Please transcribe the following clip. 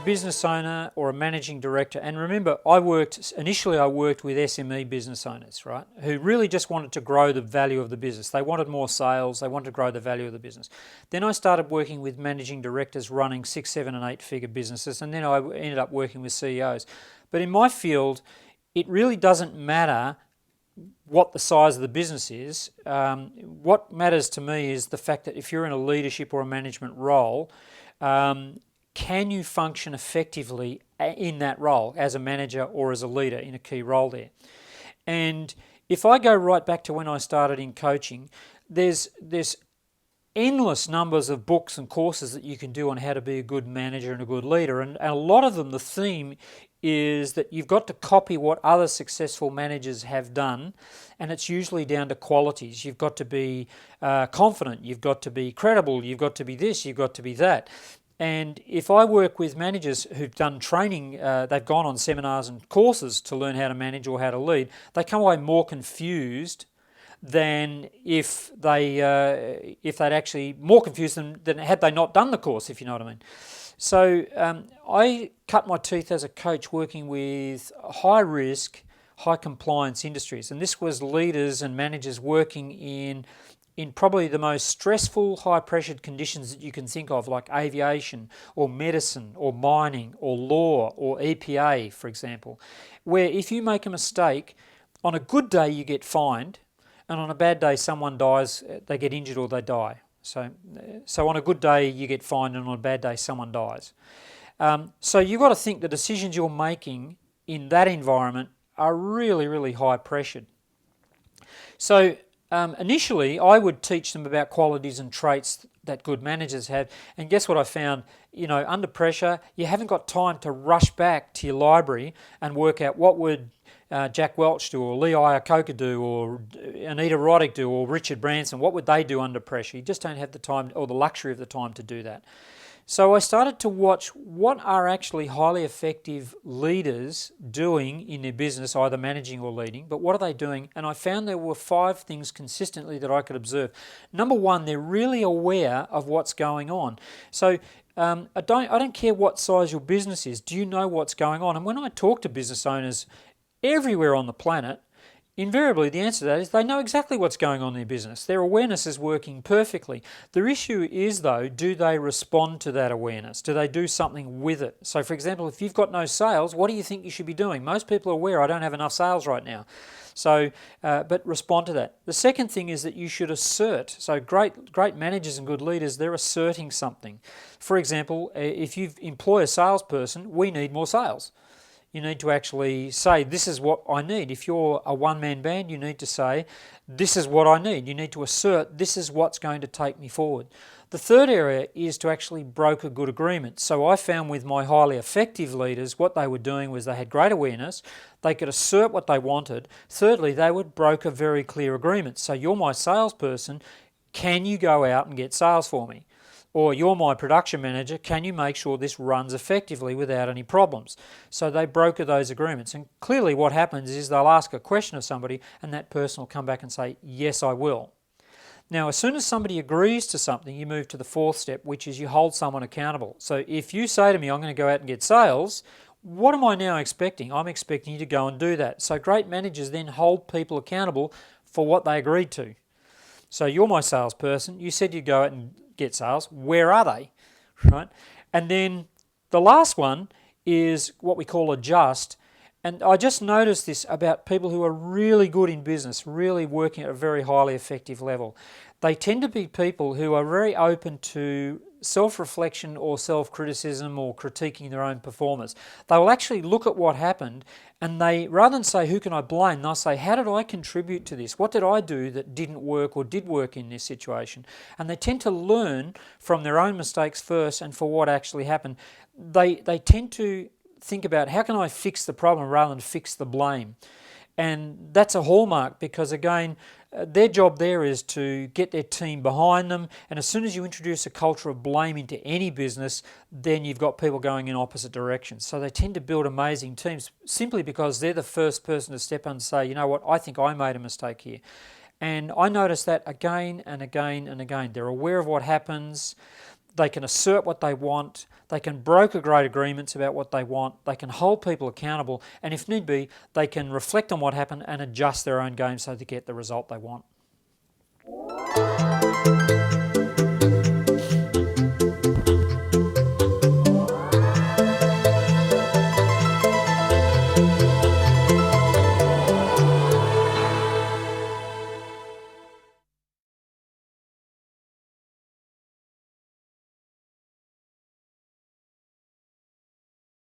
business owner or a managing director, and remember, I worked with SME business owners, right, who really just wanted to grow the value of the business. They wanted more sales, they wanted to grow the value of the business. Then I started working with managing directors running 6, 7 and 8 figure businesses, and then I ended up working with CEOs. But in my field, it really doesn't matter what the size of the business is. What matters to me is the fact that if you're in a leadership or a management role, can you function effectively in that role as a manager or as a leader in a key role there? And if I go right back to when I started in coaching, there's endless numbers of books and courses that you can do on how to be a good manager and a good leader. And a lot of them, the theme is that you've got to copy what other successful managers have done, and it's usually down to qualities. You've got to be confident, you've got to be credible, you've got to be this, you've got to be that. And if I work with managers who've done training, they've gone on seminars and courses to learn how to manage or how to lead, they come away more confused than if they'd actually more confused than had they not done the course, if you know what I mean. So I cut my teeth as a coach working with high risk, high compliance industries, and this was leaders and managers working in probably the most stressful, high-pressured conditions that you can think of, like aviation or medicine or mining or law or EPA, for example, where if you make a mistake, on a good day you get fined, and on a bad day someone dies, they get injured or they die. So on a good day you get fined, and on a bad day someone dies. So you've got to think the decisions you're making in that environment are really, really high-pressured. So initially, I would teach them about qualities and traits that good managers have, and guess what I found? Under pressure, you haven't got time to rush back to your library and work out what would Jack Welch do, or Lee Iacocca do, or Anita Roddick do, or Richard Branson. What would they do under pressure? You just don't have the time or the luxury of the time to do that. So I started to watch what are actually highly effective leaders doing in their business, either managing or leading, but what are they doing? And I found there were 5 things consistently that I could observe. Number 1, they're really aware of what's going on. So I don't care what size your business is. Do you know what's going on? And when I talk to business owners everywhere on the planet, invariably the answer to that is they know exactly what's going on in their business. Their awareness is working perfectly. The issue is, though, do they respond to that awareness? Do they do something with it? So, for example, if you've got no sales, what do you think you should be doing? Most people are aware, I don't have enough sales right now. So, but respond to that. The second thing is that you should assert. So great managers and good leaders, they're asserting something. For example, if you employ a salesperson, we need more sales. You need to actually say, this is what I need. If you're a one-man band, you need to say, this is what I need. You need to assert, this is what's going to take me forward. The third area is to actually broker good agreements. So I found with my highly effective leaders, what they were doing was they had great awareness, they could assert what they wanted. Thirdly, they would broker very clear agreements. So you're my salesperson, can you go out and get sales for me? Or you're my production manager, can you make sure this runs effectively without any problems? So they broker those agreements. And clearly what happens is they'll ask a question of somebody and that person will come back and say, yes, I will. Now, as soon as somebody agrees to something, you move to the 4th step, which is you hold someone accountable. So if you say to me, I'm going to go out and get sales, what am I now expecting? I'm expecting you to go and do that. So great managers then hold people accountable for what they agreed to. So you're my salesperson, you said you'd go out and get sales, where are they, right? And then the last one is what we call adjust. And I just noticed this about people who are really good in business, really working at a very highly effective level. They tend to be people who are very open to self-reflection or self-criticism or critiquing their own performance. They will actually look at what happened and they, rather than say, who can I blame, they'll say, how did I contribute to this? What did I do that didn't work or did work in this situation? And they tend to learn from their own mistakes first and for what actually happened. They tend to think about, how can I fix the problem rather than fix the blame? And that's a hallmark because, again, their job there is to get their team behind them, and as soon as you introduce a culture of blame into any business, then you've got people going in opposite directions. So they tend to build amazing teams simply because they're the first person to step up and say, you know what, I think I made a mistake here. And I notice that again and again and again. They're aware of what happens. they can assert what they want, they can broker great agreements about what they want, they can hold people accountable, and if need be, they can reflect on what happened and adjust their own game so they get the result they want.